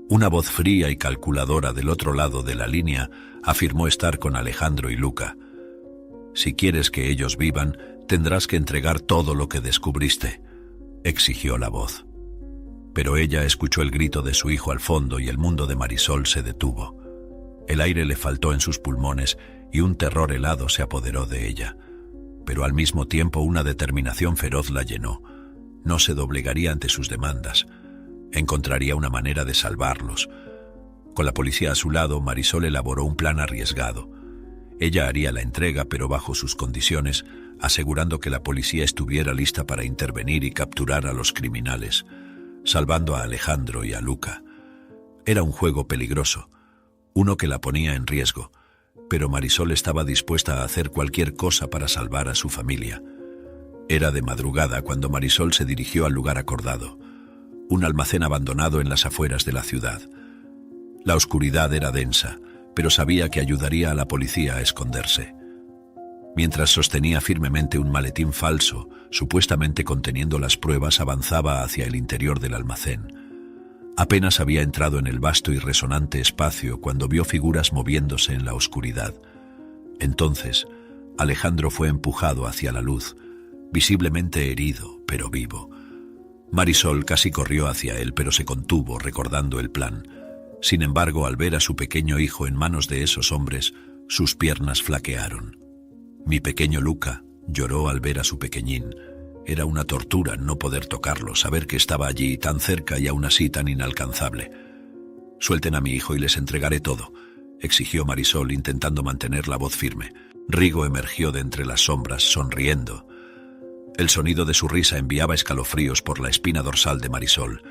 Una voz fría y calculadora del otro lado de la línea afirmó estar con Alejandro y Luca. «Si quieres que ellos vivan, tendrás que entregar todo lo que descubriste», exigió la voz. Pero ella escuchó el grito de su hijo al fondo y el mundo de Marisol se detuvo. El aire le faltó en sus pulmones y un terror helado se apoderó de ella. Pero al mismo tiempo una determinación feroz la llenó. No se doblegaría ante sus demandas. Encontraría una manera de salvarlos. Con la policía a su lado, Marisol elaboró un plan arriesgado. Ella haría la entrega, pero bajo sus condiciones, asegurando que la policía estuviera lista para intervenir y capturar a los criminales. salvando a Alejandro y a Luca. Era un juego peligroso, uno que la ponía en riesgo, pero Marisol estaba dispuesta a hacer cualquier cosa para salvar a su familia. Era de madrugada cuando Marisol se dirigió al lugar acordado, un almacén abandonado en las afueras de la ciudad. La oscuridad era densa, pero sabía que ayudaría a la policía a esconderse. Mientras sostenía firmemente un maletín falso, supuestamente conteniendo las pruebas, avanzaba hacia el interior del almacén. Apenas había entrado en el vasto y resonante espacio cuando vio figuras moviéndose en la oscuridad. Entonces, Alejandro fue empujado hacia la luz, visiblemente herido, pero vivo. Marisol casi corrió hacia él, pero se contuvo, recordando el plan. Sin embargo, al ver a su pequeño hijo en manos de esos hombres, sus piernas flaquearon. Mi pequeño Luca lloró al ver a su pequeñín. Era una tortura no poder tocarlo, saber que estaba allí tan cerca y aún así tan inalcanzable. «Suelten a mi hijo y les entregaré todo», exigió Marisol, intentando mantener la voz firme. Rigo emergió de entre las sombras, sonriendo. El sonido de su risa enviaba escalofríos por la espina dorsal de Marisol.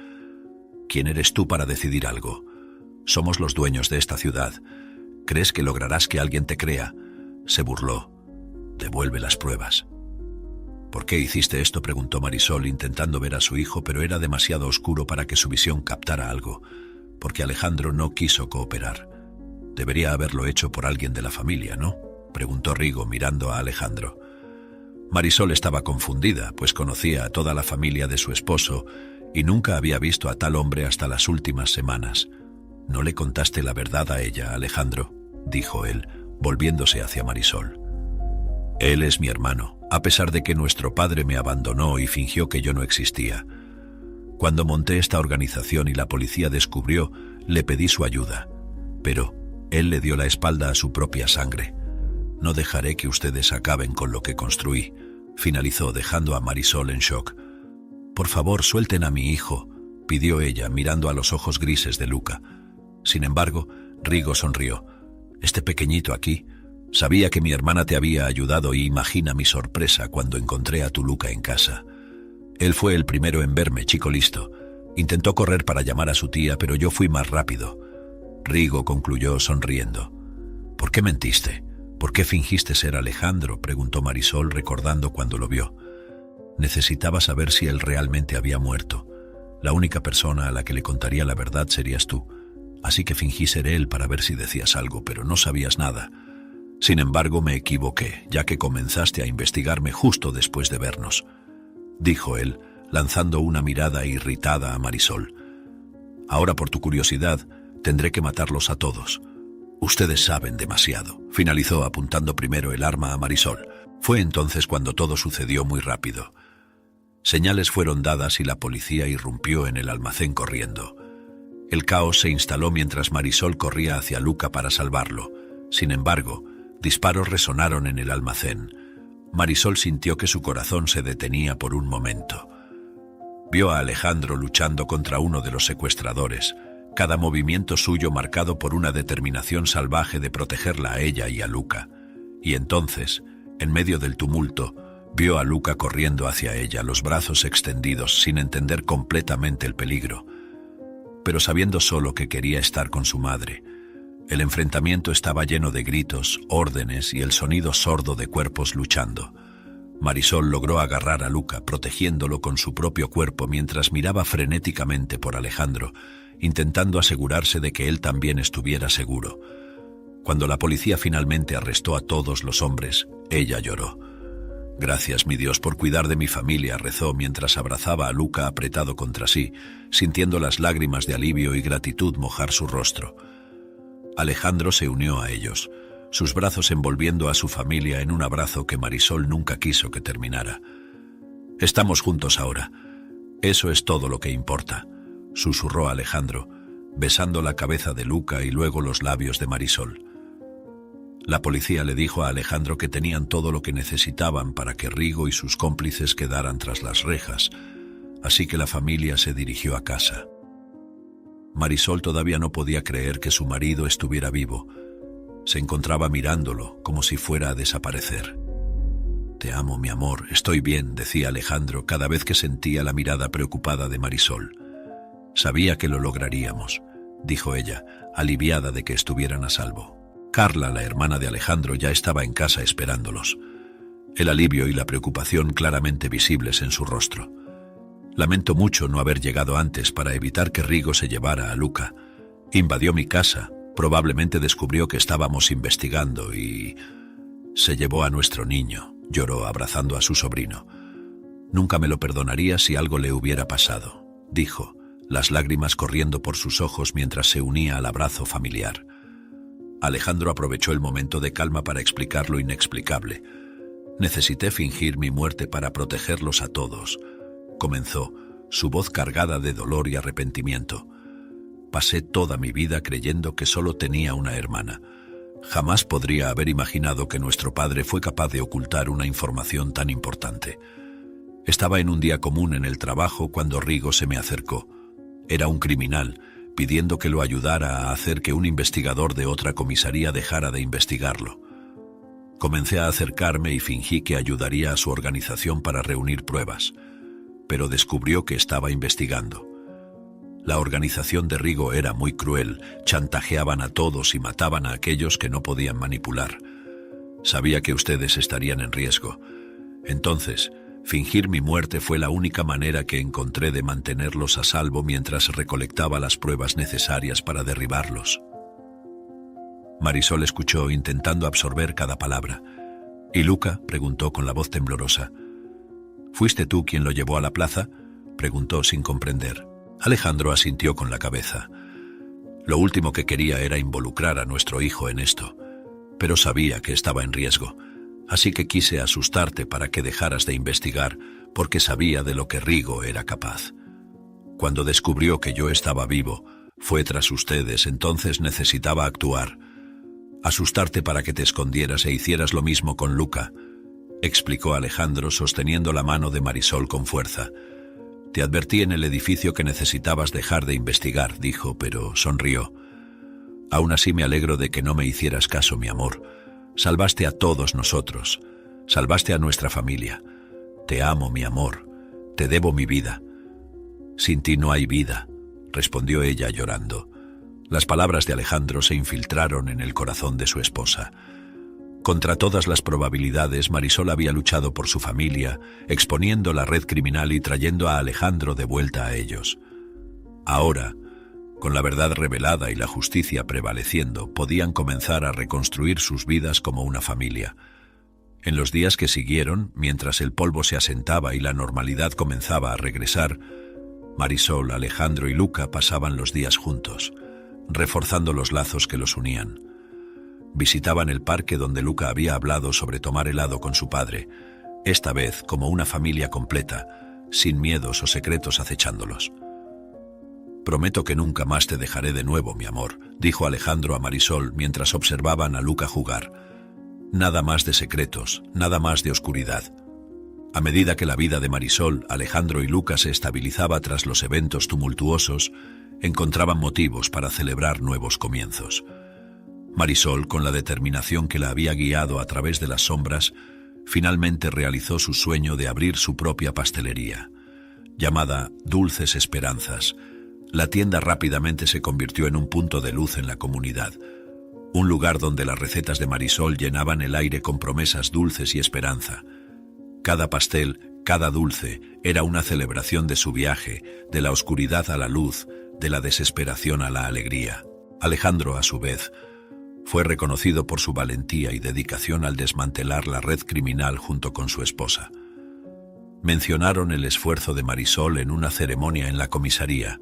«¿Quién eres tú para decidir algo? Somos los dueños de esta ciudad. ¿Crees que lograrás que alguien te crea?», se burló. «Devuelve las pruebas». «¿Por qué hiciste esto?», preguntó Marisol, intentando ver a su hijo, pero era demasiado oscuro para que su visión captara algo. «Porque Alejandro no quiso cooperar». «Debería haberlo hecho por alguien de la familia, ¿no?», preguntó Rigo, mirando a Alejandro. Marisol estaba confundida, pues conocía a toda la familia de su esposo y nunca había visto a tal hombre hasta las últimas semanas. «No le contaste la verdad a ella, Alejandro», dijo él, volviéndose hacia Marisol. «Él es mi hermano, a pesar de que nuestro padre me abandonó y fingió que yo no existía. Cuando monté esta organización y la policía descubrió, le pedí su ayuda, pero él le dio la espalda a su propia sangre. No dejaré que ustedes acaben con lo que construí», finalizó, dejando a Marisol en shock. «Por favor, suelten a mi hijo», pidió ella, mirando a los ojos grises de Luca. Sin embargo, Rigo sonrió. «Este pequeñito aquí, sabía que mi hermana te había ayudado y imagina mi sorpresa cuando encontré a tu Luca en casa. Él fue el primero en verme, chico listo. Intentó correr para llamar a su tía, pero yo fui más rápido». Rigo concluyó sonriendo. «¿Por qué mentiste? ¿Por qué fingiste ser Alejandro?», preguntó Marisol, recordando cuando lo vio. «Necesitaba saber si él realmente había muerto. La única persona a la que le contaría la verdad serías tú. Así que fingí ser él para ver si decías algo, pero no sabías nada. Sin embargo, me equivoqué, ya que comenzaste a investigarme justo después de vernos», dijo él, lanzando una mirada irritada a Marisol. «Ahora, por tu curiosidad, tendré que matarlos a todos. Ustedes saben demasiado», finalizó, apuntando primero el arma a Marisol. Fue entonces cuando todo sucedió muy rápido. Señales fueron dadas y la policía irrumpió en el almacén corriendo. El caos se instaló mientras Marisol corría hacia Luca para salvarlo. Sin embargo, disparos resonaron en el almacén. Marisol sintió que su corazón se detenía por un momento. Vio a Alejandro luchando contra uno de los secuestradores, cada movimiento suyo marcado por una determinación salvaje de protegerla a ella y a Luca. Y entonces, en medio del tumulto, vio a Luca corriendo hacia ella, los brazos extendidos, sin entender completamente el peligro, pero sabiendo solo que quería estar con su madre. El enfrentamiento estaba lleno de gritos, órdenes y el sonido sordo de cuerpos luchando. Marisol logró agarrar a Luca, protegiéndolo con su propio cuerpo mientras miraba frenéticamente por Alejandro, intentando asegurarse de que él también estuviera seguro. Cuando la policía finalmente arrestó a todos los hombres, ella lloró. «Gracias, mi Dios, por cuidar de mi familia», rezó mientras abrazaba a Luca apretado contra sí, sintiendo las lágrimas de alivio y gratitud mojar su rostro. Alejandro se unió a ellos, sus brazos envolviendo a su familia en un abrazo que Marisol nunca quiso que terminara. «Estamos juntos ahora. Eso es todo lo que importa», susurró Alejandro, besando la cabeza de Luca y luego los labios de Marisol. La policía le dijo a Alejandro que tenían todo lo que necesitaban para que Rigo y sus cómplices quedaran tras las rejas, así que la familia se dirigió a casa. Marisol todavía no podía creer que su marido estuviera vivo. Se encontraba mirándolo, como si fuera a desaparecer. «Te amo, mi amor, estoy bien», decía Alejandro cada vez que sentía la mirada preocupada de Marisol. Sabía que lo lograríamos, dijo ella, aliviada de que estuvieran a salvo. Carla, la hermana de Alejandro, ya estaba en casa esperándolos. El alivio y la preocupación claramente visibles en su rostro. Lamento mucho no haber llegado antes para evitar que Rigo se llevara a Luca. Invadió mi casa, probablemente descubrió que estábamos investigando y... se llevó a nuestro niño, lloró abrazando a su sobrino. Nunca me lo perdonaría si algo le hubiera pasado, dijo, las lágrimas corriendo por sus ojos mientras se unía al abrazo familiar. Alejandro aprovechó el momento de calma para explicar lo inexplicable. Necesité fingir mi muerte para protegerlos a todos, comenzó, su voz cargada de dolor y arrepentimiento. Pasé toda mi vida creyendo que solo tenía una hermana. Jamás podría haber imaginado que nuestro padre fue capaz de ocultar una información tan importante. Estaba en un día común en el trabajo cuando Rigo se me acercó. Era un criminal, pidiendo que lo ayudara a hacer que un investigador de otra comisaría dejara de investigarlo. Comencé a acercarme y fingí que ayudaría a su organización para reunir pruebas, pero descubrió que estaba investigando. La organización de Rigo era muy cruel, chantajeaban a todos y mataban a aquellos que no podían manipular. Sabía que ustedes estarían en riesgo. Entonces, fingir mi muerte fue la única manera que encontré de mantenerlos a salvo mientras recolectaba las pruebas necesarias para derribarlos. Marisol escuchó, intentando absorber cada palabra. ¿Y Luca?, preguntó con la voz temblorosa. ¿Fuiste tú quien lo llevó a la plaza?, preguntó sin comprender. Alejandro asintió con la cabeza. Lo último que quería era involucrar a nuestro hijo en esto, pero sabía que estaba en riesgo, así que quise asustarte para que dejaras de investigar, porque sabía de lo que Rigo era capaz. Cuando descubrió que yo estaba vivo, fue tras ustedes, entonces necesitaba actuar. Asustarte para que te escondieras e hicieras lo mismo con Luca, explicó Alejandro sosteniendo la mano de Marisol con fuerza. Te advertí en el edificio que necesitabas dejar de investigar, dijo, pero sonrió. Aún así me alegro de que no me hicieras caso, mi amor. Salvaste a todos nosotros, salvaste a nuestra familia. Te amo, mi amor, te debo mi vida. Sin ti no hay vida, respondió ella llorando. Las palabras de Alejandro se infiltraron en el corazón de su esposa. Contra todas las probabilidades, Marisol había luchado por su familia, exponiendo la red criminal y trayendo a Alejandro de vuelta a ellos. Ahora, con la verdad revelada y la justicia prevaleciendo, podían comenzar a reconstruir sus vidas como una familia. En los días que siguieron, mientras el polvo se asentaba y la normalidad comenzaba a regresar, Marisol, Alejandro y Luca pasaban los días juntos, reforzando los lazos que los unían. Visitaban el parque donde Luca había hablado sobre tomar helado con su padre, esta vez como una familia completa, sin miedos o secretos acechándolos. Prometo que nunca más te dejaré de nuevo, mi amor, dijo Alejandro a Marisol mientras observaban a Luca jugar. Nada más de secretos, nada más de oscuridad. A medida que la vida de Marisol, Alejandro y Luca se estabilizaba tras los eventos tumultuosos, encontraban motivos para celebrar nuevos comienzos. Marisol, con la determinación que la había guiado a través de las sombras, finalmente realizó su sueño de abrir su propia pastelería. Llamada Dulces Esperanzas, la tienda rápidamente se convirtió en un punto de luz en la comunidad, un lugar donde las recetas de Marisol llenaban el aire con promesas dulces y esperanza. Cada pastel, cada dulce, era una celebración de su viaje, de la oscuridad a la luz, de la desesperación a la alegría. Alejandro, a su vez, fue reconocido por su valentía y dedicación al desmantelar la red criminal junto con su esposa. Mencionaron el esfuerzo de Marisol en una ceremonia en la comisaría.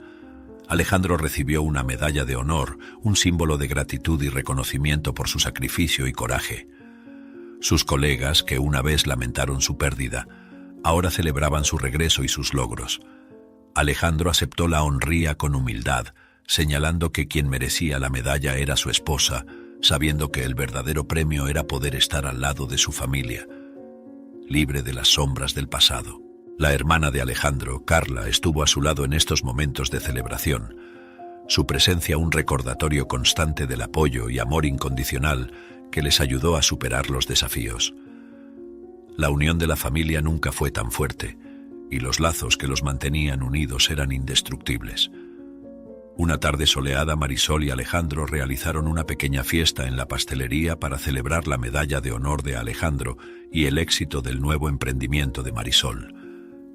Alejandro recibió una medalla de honor, un símbolo de gratitud y reconocimiento por su sacrificio y coraje. Sus colegas, que una vez lamentaron su pérdida, ahora celebraban su regreso y sus logros. Alejandro aceptó la honría con humildad, señalando que quien merecía la medalla era su esposa, sabiendo que el verdadero premio era poder estar al lado de su familia, libre de las sombras del pasado. La hermana de Alejandro, Carla, estuvo a su lado en estos momentos de celebración. Su presencia un recordatorio constante del apoyo y amor incondicional que les ayudó a superar los desafíos. La unión de la familia nunca fue tan fuerte, y los lazos que los mantenían unidos eran indestructibles. Una tarde soleada, Marisol y Alejandro realizaron una pequeña fiesta en la pastelería para celebrar la medalla de honor de Alejandro y el éxito del nuevo emprendimiento de Marisol.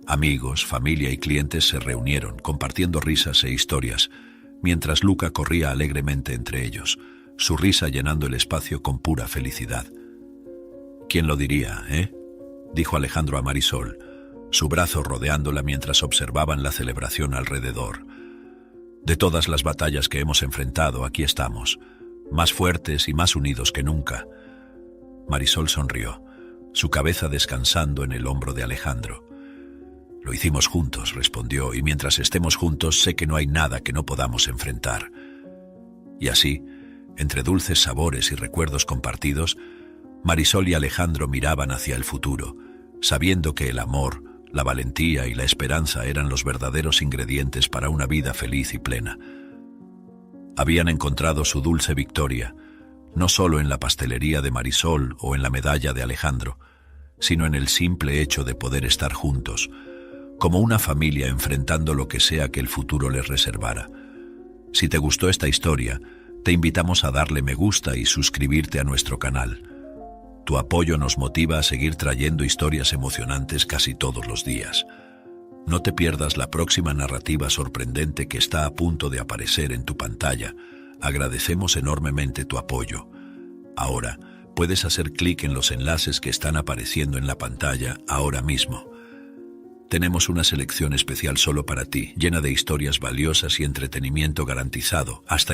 Amigos, familia y clientes se reunieron, compartiendo risas e historias, mientras Luca corría alegremente entre ellos, su risa llenando el espacio con pura felicidad. «¿Quién lo diría, dijo Alejandro a Marisol, su brazo rodeándola mientras observaban la celebración alrededor. «De todas las batallas que hemos enfrentado, aquí estamos, más fuertes y más unidos que nunca». Marisol sonrió, su cabeza descansando en el hombro de Alejandro. «Lo hicimos juntos», respondió, «y mientras estemos juntos sé que no hay nada que no podamos enfrentar». Y así, entre dulces sabores y recuerdos compartidos, Marisol y Alejandro miraban hacia el futuro, sabiendo que el amor, la valentía y la esperanza eran los verdaderos ingredientes para una vida feliz y plena. Habían encontrado su dulce victoria, no solo en la pastelería de Marisol o en la medalla de Alejandro, sino en el simple hecho de poder estar juntos, como una familia enfrentando lo que sea que el futuro les reservara. Si te gustó esta historia, te invitamos a darle me gusta y suscribirte a nuestro canal. Tu apoyo nos motiva a seguir trayendo historias emocionantes casi todos los días. No te pierdas la próxima narrativa sorprendente que está a punto de aparecer en tu pantalla. Agradecemos enormemente tu apoyo. Ahora, puedes hacer clic en los enlaces que están apareciendo en la pantalla ahora mismo. Tenemos una selección especial solo para ti, llena de historias valiosas y entretenimiento garantizado. Hasta